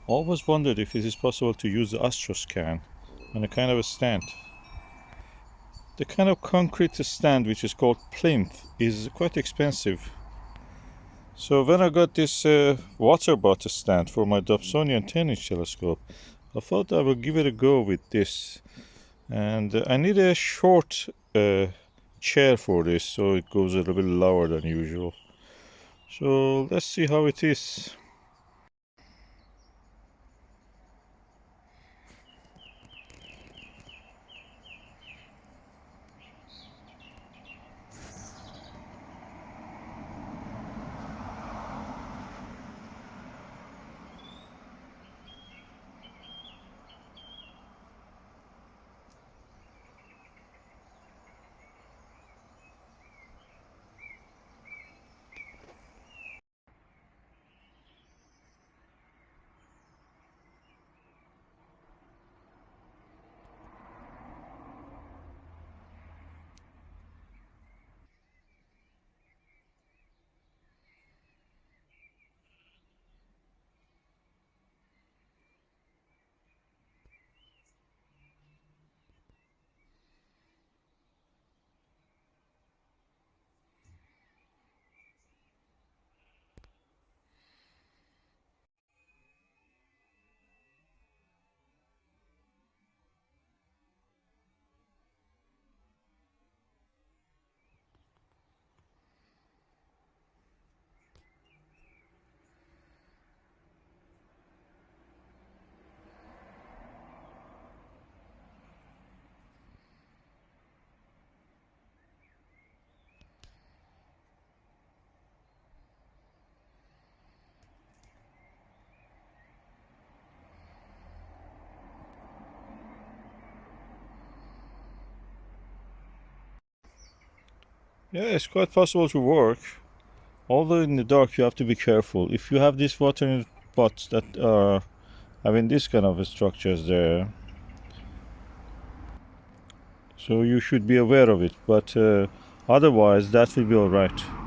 Always wondered if it is possible to use the Astroscan on a kind of a stand. The kind of concrete stand which is called plinth is quite expensive. So when I got this water bottle stand for my Dobsonian 10-inch telescope, I thought I would give it a go with this. And I need a short chair for this, so it goes a little bit lower than usual. So let's see how it is. Yeah, it's quite possible to work. Although in the dark you have to be careful. If you have these watering pots that are having this kind of structures there, so you should be aware of it. But otherwise, that will be all right.